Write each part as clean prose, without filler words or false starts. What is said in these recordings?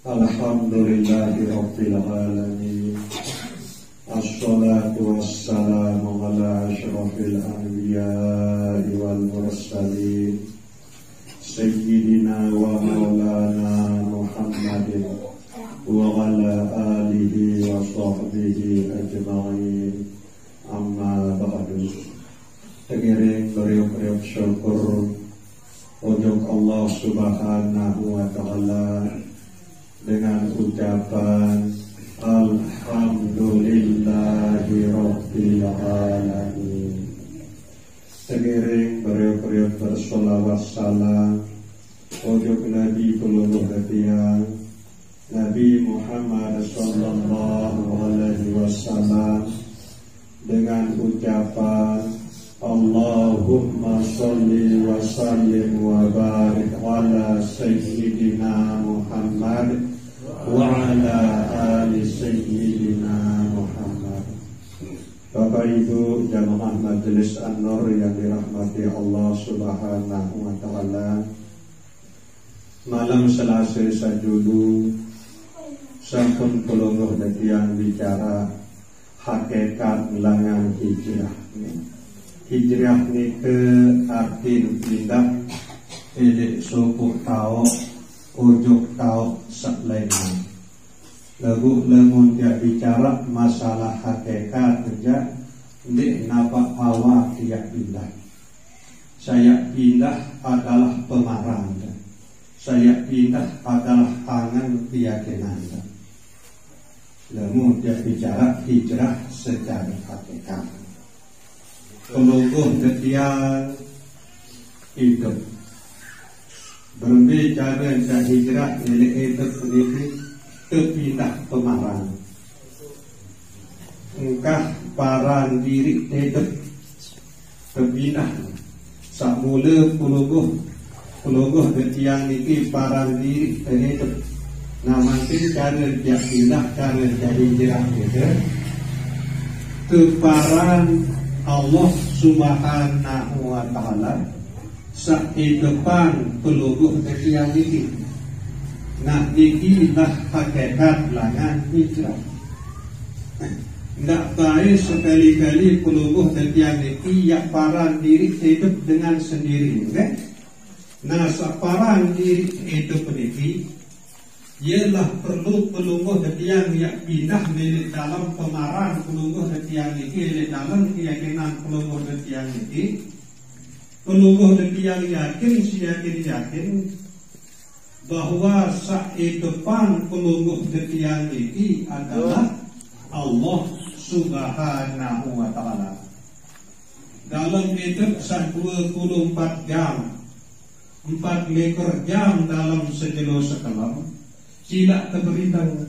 Alhamdulillahi Rabbil Alamin. Assalatu wassalamu ala asyrafil anbiya'i wal mursalin Sayyidina wa maulana Muhammadin wa ala alihi wa sahbihi ajma'in. Amma ba'du. Tengiring beriuk-riuk syukur untuk Allah Subhanahu wa ta'ala dengan ucapan Alhamdulillahi Rabbil Alamin. Seiring beriuk-riuk bersolawat salam untuk Nabi Puluh Hatian Nabi Muhammad Sallallahu Alaihi Wasallam dengan ucapan Allahumma sholli wa sallim wa barik ala Sayyidina Muhammad wa ala ali Sayyidina Muhammad. Bapak Ibu jamaah Majelis An-Nur yang dirahmati Allah Subhanahu wa ta'ala, malam Selasa sajudu sampun pelunguh yang bicara hakikat langan hijrah. Hijrah ni ke arti pindah Elik suku tau ujuk tau selengan. Lagu lengun dia bicara masalah hakikat kerja Dik napa awak dia pindah. Saya pindah adalah pemarang. Saya pindah adalah tangan keyakinan. Lagu dia bicara hijrah secara hakikat. Pelungguh ketiak hidup berbicara tentang hijrah milik hidup sendiri kepindah pemarang. Engkah paran diri hidup kepindah samula pelungguh ketiak ini paran diri hidup. Namakin cara dia pindah cara dia hijrah hidup keparan Allah Subhanahu wa ta'ala sa'idepan peluluh ketiak ini. Nah inilah hakikat langan hijrah. Tidak baik sekali-kali peluluh ketiak ini yang paran diri hidup dengan sendiri, okay? Nah separan diri hidup ini ialah perlu pelungguh ketiak yang pindah dari dalam pemarang pelungguh ketiak ini dari dalam keyakinan pelungguh ketiak ini. Pelungguh ketiak yakin yakin bahwa saat depan pelungguh ketiak ini adalah Allah Subhanahu wa ta'ala. Dalam hidup 24 jam 4 jam dalam sejelo sekelam tidak terberitahu.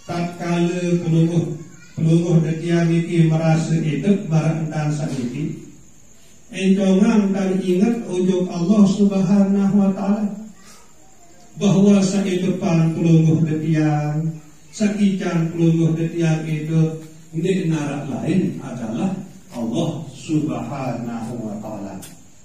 Tatkala pelungguh ketiak ini merasa hidup barangkan sakit, enjongan dan ingat ujuk Allah Subhanahu wa ta'ala bahwa saat depan pelungguh ketiak sakitan pelungguh ketiak itu di narak lain adalah Allah Subhanahu wa ta'ala.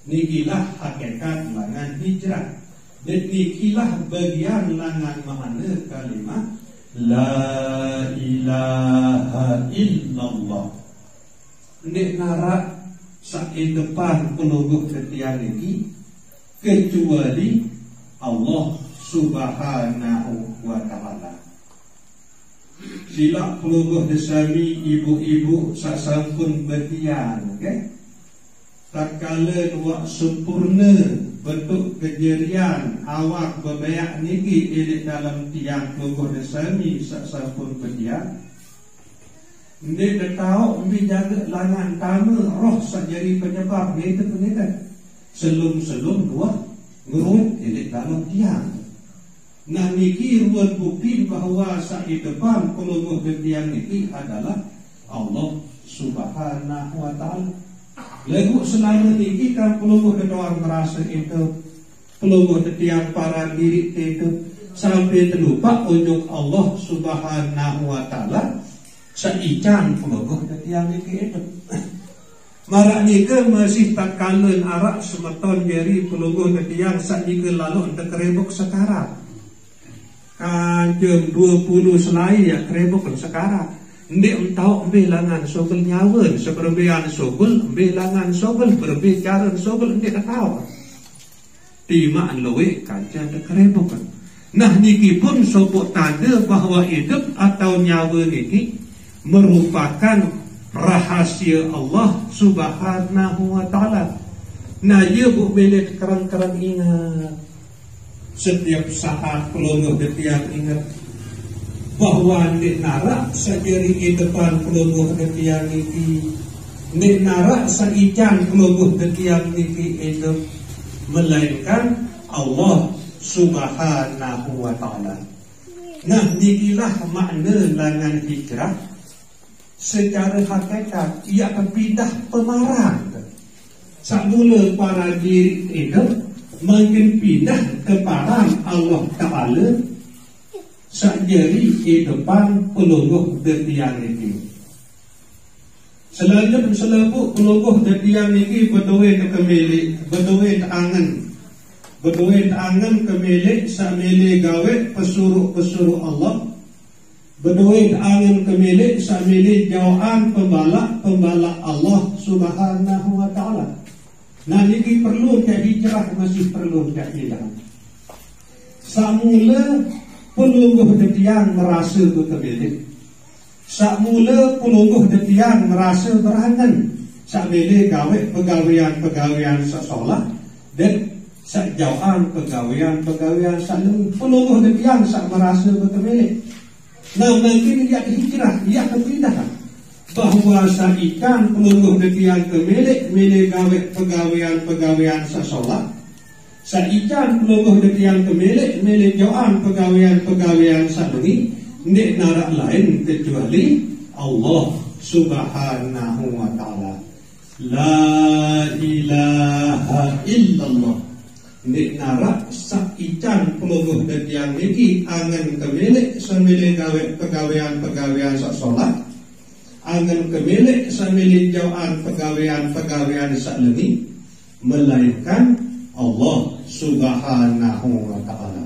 Nikilah hakikat langan hijrah. Dan ikilah bagian langan makna kalimat La ilaha illallah. Nek narak saat depan pelungguh ketiak ini kecuali Allah Subhanahu wa ta'ala. Sila pelungguh desami ibu-ibu sasampun bertian, okay? Tatkala wak sempurna bentuk kejerian awak berbayak niki di dalam tiang pelungguh desami sasampun bertian. Dia tahu menjaga langan tama roh sajari penyebab itu penita. Selum dua ngerut di dalam tiang. Nah niki ruang bukti bahawa saat depan pelungguh tiang niki adalah Allah Subhanahu wa ta'ala. Lagu selama niki kan pelungguh kedua merasa itu pelungguh tiang para diri itu sampai terlupa untuk Allah Subhanahu wa ta'ala. Saican pelungguh ketiak niki itu. Marak nika masih tak kalun arak semeton jari pelungguh ketiak sak nika lalu untuk kerebuk sekarang. Jam 20 selai ya kerebok sekarang. Mbak entau ambilangan sobel nyawan seberbean sobel ambilangan sobel berbicara sobel mbak tahu. Timaan loe kaca ada kerebok. Nah niki pun sobok tanda bahwa hidup atau nyawa niki merupakan rahasia Allah Subhanahu wa taala. Nah ya bu belet kerang-kerang ingat. Setiap saat pelongoh detiang ingat bahwa nek narak sajari di depan pelongoh detiang niki, nek narak saijan pelongoh detiang niki itu melainkan Allah Subhanahu wa taala. Nah nikilah makna langan hijrah secara hakikat ia akan pindah pemarang. Semula para diri itu makin pindah kepada Allah Ta'ala sajari di depan pelongoh detiang ini. Selanjutnya selaku pelongoh detiang ini berduit ke milik, berduit angan ke milik samili gawe pesuruh Allah, berduit angan ke milik samili jauhan pembalak Allah Subhanahu wa Ta'ala. Nah ini perlu ke hijrah, masih perlu ke hijrah. Samula pelungguh detiang merasa berkemilik. Samula pelungguh detiang merasa berangan. Samile gawe pegawaian sesolah dan sakjauhan pegawaian salung. Pelungguh detiang sak merasa berkemilik. Nah mungkin dia hijrah, dia kepindahan. Bahwa saikan pelungguh detiang ke milik gawe pegawaian sesolah. Saikan pelungguh detiang ke milik jauhan pegawaian salungi. Nek narak lain kecuali Allah Subhanahu wa ta'ala. La ilaha illallah. Nek narak saikan pelungguh detiang niki angan ke milik semilik gawe pegawaian sesolah. Angan kemilik samili jauhan pegawaian sakleni melainkan Allah Subhanahu wa ta'ala.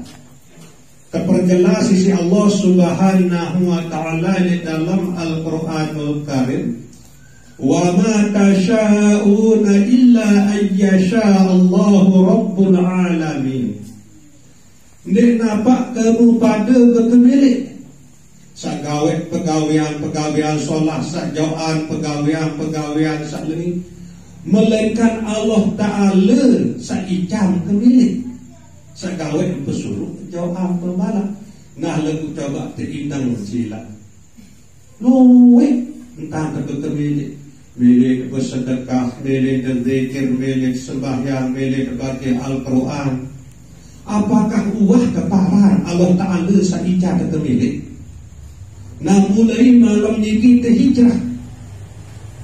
Terperjelas sisi Allah Subhanahu wa ta'ala di dalam Al-Quranul Karim. Wa ma tasha'una illa ayyasha Allahu Rabbul Alamin. Nek nampak kamu pada berkemilik sagawe pegawaian solah, sakjauhan pegawaian sakleni melainkan Allah Ta'ala saijam kemilik sagawe pesuruh jauhan pembalak. Nah lagu coba terindang sila luwe entah kemilik milik bersedekah, milik berzikir, milik sembahyang, milik baca Al-Quran. Apakah uah keparan Allah Ta'ala saijam kemilik? Nah mulai malam ini kita hijrah.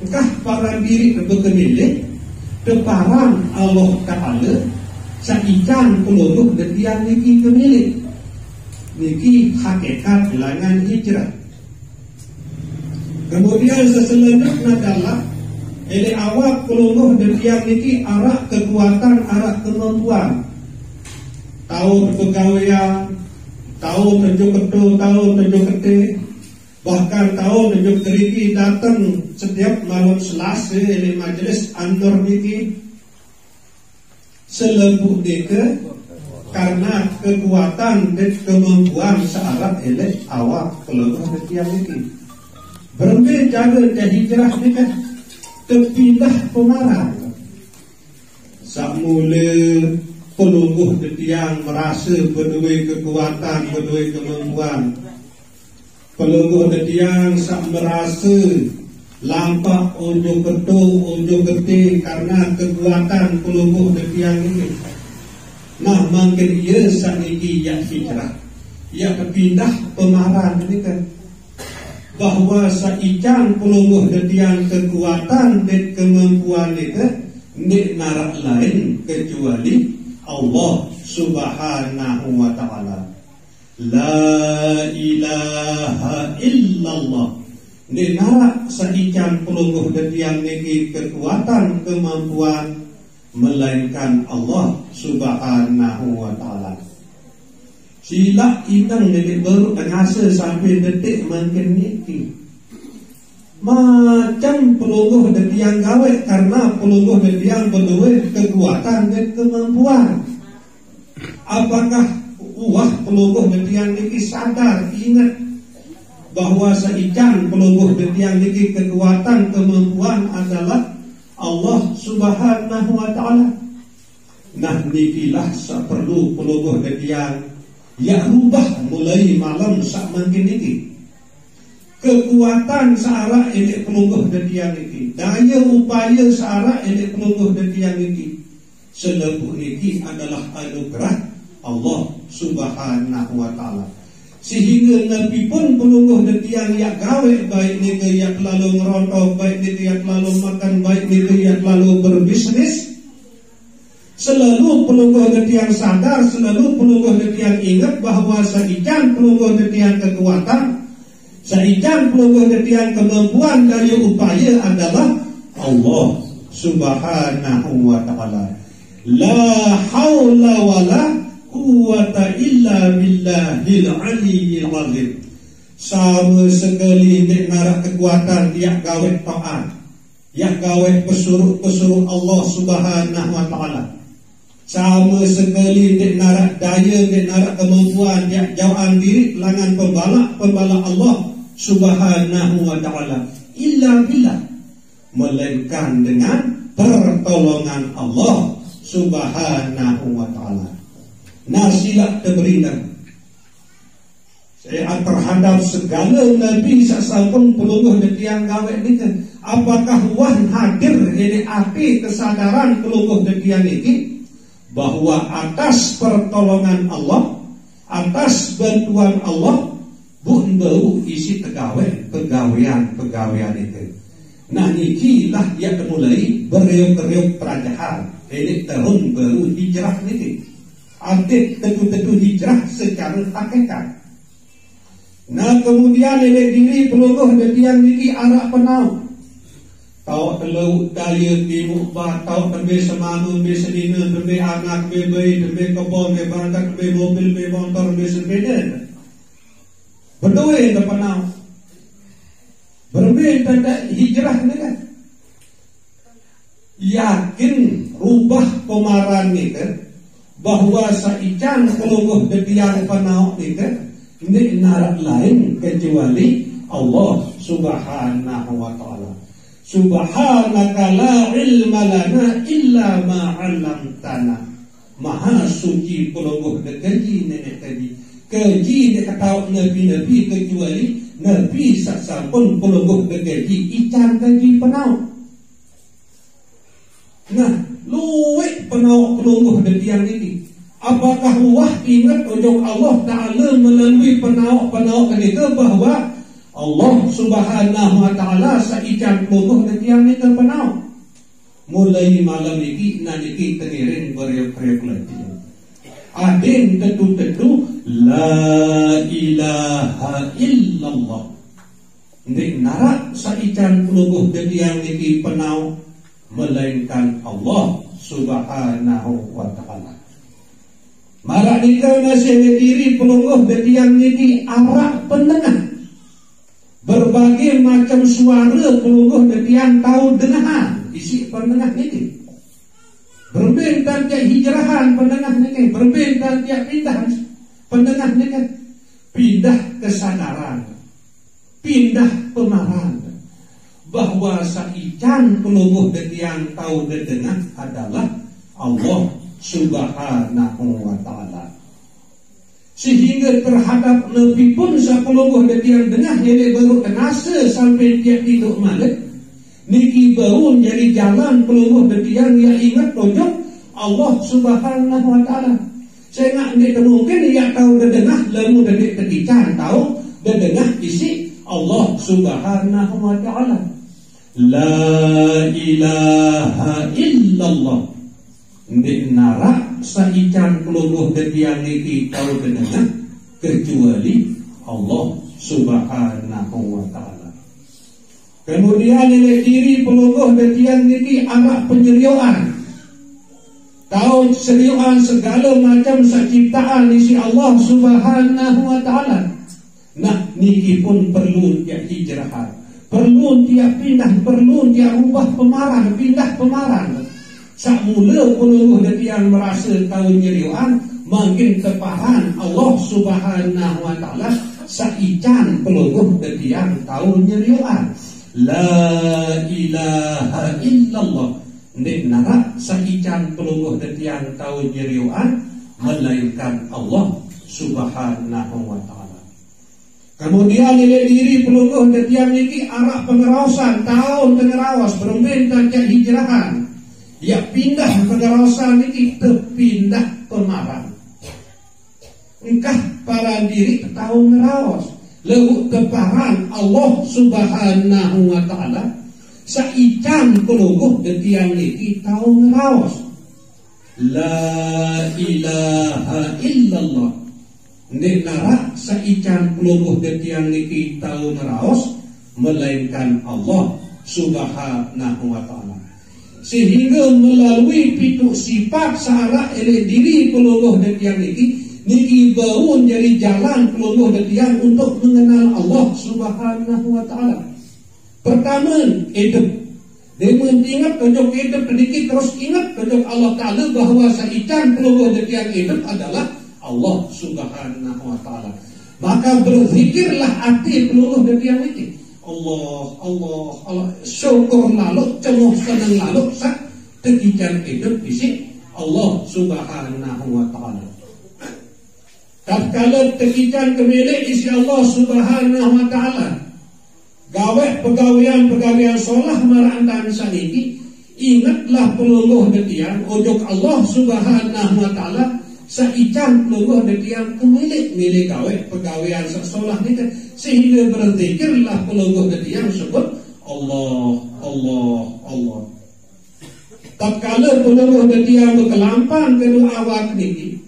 Kah para diri berkemilik deparan Allah Ta'ala saikan pelunuk detiang niki kemilik. Niki hakikat langan hijrah. Kemudian seselanjutnya adalah ele awak pelunuk detiang niki arak kekuatan, arak kemampuan. Tahu pegawaian, tahu tunjuk ketua, tahu tunjuk ketik. Bahkan tahun tunjuk teriki datang setiap malam Selasa di majelis An-Nur niki selembut deke karena kekuatan dan kemampuan searah elek awak pelunguh detiang niki. Bermbe jaga dan hijrah niki terpindah pemarang. Samula pelunguh detiang merasa berdua kekuatan, berdua kemampuan. Pelungguh detiang sak merasa lampak unjuk ketuk, unjuk ketik karena kekuatan pelungguh detiang ini. Nah mungkin ia sak ini ia hijrah, ia berpindah pemarang ini kan. Bahwa saikan pelungguh detiang kekuatan dan kemampuan itu nek narak lain kecuali Allah Subhanahu wa ta'ala. La ilaha illallah. Nek narak saikan pelungguh detiang niki kekuatan kemampuan melainkan Allah Subhanahu wa ta'ala. Sila idang nenek baru ngasa sampai detik makin niki. Macam pelungguh dan tiang gawe, karena pelungguh dan tiang berdua kekuatan dan kemampuan. Apakah pelungguh dan tiang niki sadar, ingat bahwa seijan pelungguh dan tiang niki kekuatan kemampuan adalah Allah Subhanahu wa ta'ala. Nah nikilah perlu pelungguh dan tiang ya rubah mulai malam sak mungkin niki. Kekuatan searah ini pelungguh dan tiang ini, daya upaya searah ini pelungguh dan tiang ini, selepuh ini adalah anugerah Allah Subhanahu wa ta'ala. Sehingga Nabi pun pelungguh dan tiang yang gawe, baik ni ke yang lalu ngerontok, baik ni ke yang lalu makan, baik ni ke yang lalu berbisnis, selalu pelungguh dan tiang sadar, selalu pelungguh dan tiang ingat bahawa seijan pelungguh dan tiang kekuatan, seijan pelungguh dan tiang kemampuan daya upaya adalah Allah Subhanahu wa ta'ala. La haula wa la quwata illa billahil aliyyil azim. Sama sekali nek narak kekuatan dia gawe taat, dia gawe pesuruh Allah Subhanahu wa ta'ala. Sama sekali nek narak daya, nek narak kemampuan dia jauhan diri langan pembala Allah Subhanahu wa ta'ala illa billah, melainkan dengan pertolongan Allah Subhanahu wa ta'ala. Nasilah terberikan saya terhadap segala Nabi sasampun pelungguh dan tiang gawe ini, apakah wan hadir ini api kesadaran pelungguh dan tiang ini bahwa atas pertolongan Allah, atas bantuan Allah, bukan bau isi pegawaian itu. Nah nikilah dia mulai beriuk-riuk kerajaan. Ini tahun baru hijrah niki. Arti tentu-tentu hijrah secara hakikat. Nah kemudian ini diri pelungguh dan tiang niki arah penau. Tahu telau daya timuk bah, tahu tembe semanu, tembe senina, tembe anak, tembe bayi, tembe kebon, tembe bangkat, tembe mobil, tembe motor, tembe sepeda. Berdua yang penau berbeda tanda hijrah ni kan. Yakin rubah pemaran ni kan, bahawa saijan pelungguh detiang penau ni kan, ini narak lain kecuali Allah Subhanahu wa ta'ala. Subhanaka la ilma lana illa ma 'allamtana. Maha suci pelungguh dekaji nenek tadi. Keji dia kata Nabi-Nabi kecuali Nabi sasampun pelungguh kegaji ican kaji penau. Nah luwek penau pelungguh detiang ini. Apakah wah ingat ujung Allah Ta'ala melalui penau ketika bahawa Allah Subhanahu wa ta'ala saican pelungguh detiang ini penau. Mulai malam ini nanti tengiring beriuk-riuk lagi. Adin tentu-tentu la ilaha illallah. Nek narak saican pelungguh detiang niki penau melainkan Allah Subhanahu wa ta'ala. Marak nikah nasihat diri pelungguh detiang niki arah penengah. Berbagai macam suara pelungguh detiang tahu dengahan isi penengah niki. Berbeda tiap hijrahan penengah ni, berbeda tiap pindah penengah ni kan, pindah kesadaran, pindah pemahaman bahawa saican pelungguh detiang tahu dengar adalah Allah Subhanahu wa ta'ala. Sehingga terhadap Nabi pun sepelungguh detiang dengar jadi baru kenasa sampai tiap hidup malik. Niki baru jadi jalan pelungguh detiang yang ingat tunjuk Allah Subhanahu wa ta'ala. Saya nak ni mungkin ia tahu dengar lalu dedik ketican tahu dengar isi Allah Subhanahu wa ta'ala. La ilaha illallah. Ndik narak saican pelungguh detiang niki tahu dengar kecuali Allah Subhanahu wa ta'ala. Kemudian nilai diri pelungguh detiang niki anak penyeriaan. tahu seriuan segala macam ciptaan isi Allah Subhanahu wa taala. Nah, niki pun perlu dia hijrahan, perlu dia pindah, perlu dia ubah pemarang, pindah pemarang. Sak mula peluluh yang merasa tahu nyeriuan makin tepahan Allah Subhanahu wa taala saican peluluh yang tahu nyeriuan. La ilaha illallah. Nek narak saican peluluh yang tahu nyeriuan melainkan Allah Subhanahu wa taala. Kemudian nilai diri peluluh yang niki arah pengerawasan tahun pengerawas berminta ke hijrahan. Ya pindah pengerawasan ini terpindah pemarang. Engkah para diri tahu ngerawas lewat teparan Allah Subhanahu wa taala saican peluluh yang niki tahu ngerawas. La ilaha illallah. Nek narak saican peluluh yang niki tahu ngerawas melainkan Allah Subhanahu wa taala. Sehingga melalui pitu sifat searah oleh diri peluluh yang niki baru jadi jalan peluluh yang untuk mengenal Allah Subhanahu wa taala. Pertama, hidup. Dia mengingat tunjuk hidup sedikit terus ingat tunjuk Allah taala bahwa saican peluluh yang hidup adalah Allah Subhanahu wa taala. Maka berzikirlah hati peluluh yang ini. Allah, syukur lalu, cemuh senang lalu, sak tegijan hidup isi Allah Subhanahu wa taala. Tatkala tegijan kemilik isi Allah Subhanahu wa taala, gawe pegawaian solah maraan saniki, ingatlah peluluh detian ojok Allah Subhanahu wa taala saican peluluh detian kemilik milik gawe pegawaian solah ni sehingga berzikirlah peluluh yang sebut Allah. Tatkala peluluh yang berkelampang kedua awak niki,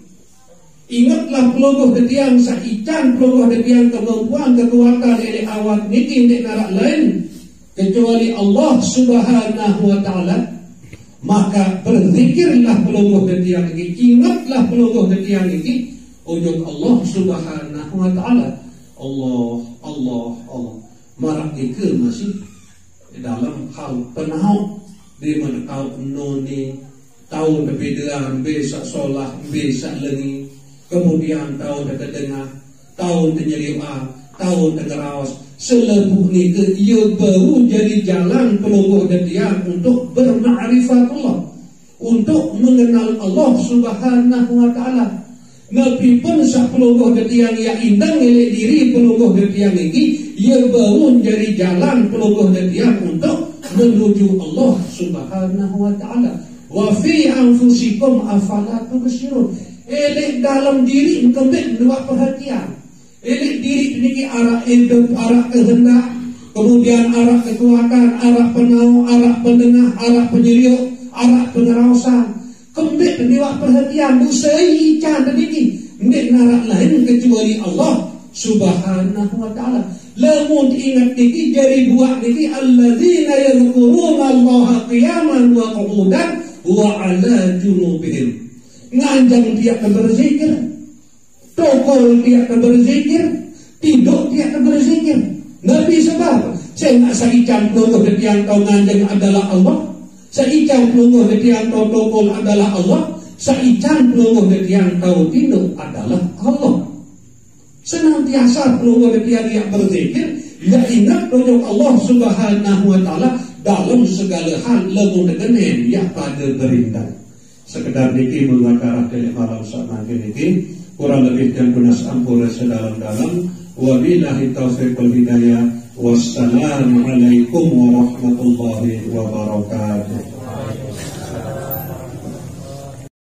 ingatlah peluluh yang saican peluluh yang kemampuan kekuatan dari awak niki tidak narak lain kecuali Allah Subhanahu wa taala. Maka berzikirlah peluluh yang niki, ingatlah peluluh yang niki ujung Allah Subhanahu wa taala. Allah. Marak ika masih dalam hal penau di mana tahu noni, tahu perbedaan besak solah, besak lengi, kemudian tahu dekat dengar, tahu penyeriwa, tahu ngerawas. Selebuh ni ke ia baru jadi jalan peluluh dia untuk berma'rifatullah, untuk mengenal Allah Subhanahu wa taala. Nabi pun sepuluh detiang yang indang oleh diri peluluh detiang ini, ia baru jadi jalan peluluh detiang untuk menuju Allah Subhanahu wa taala. Wa fi anfusikum afala tubsirun. Elek dalam diri kembali buat perhatian. Elek diri ini arah hidup, arah kehendak, kemudian arah kekuatan, arah penau, arah pendengar, arah penyeriuk, arah pengerawasan. Kembali diwak perhatian busai ican tadi ndak narak lain kecuali Allah Subhanahu wa taala. Lamun ingat niki jadi buat niki alladzina yadhkuruna Allah qiyaman wa qu'udan wa 'ala junubihim. Nganjang dia berzikir, tokol dia berzikir, tidur dia berzikir. Nabi sebab saya nak saican peluluh yang kau nganjang adalah Allah. Saican peluluh yang kau tokol adalah Allah. Saican peluluh yang kau tidur adalah Allah. Senantiasa peluluh yang berzikir, ia ingat tunjuk Allah Subhanahu wa taala dalam segala hal lamun dengan yang pada berindang. Sekedar niki mengakarah dari malam saat nanti niki kurang lebih dan punas ampura sedalam-dalam. Wabillahi taufiq wal hidayah. Wassalamualaikum warahmatullahi wabarakatuh.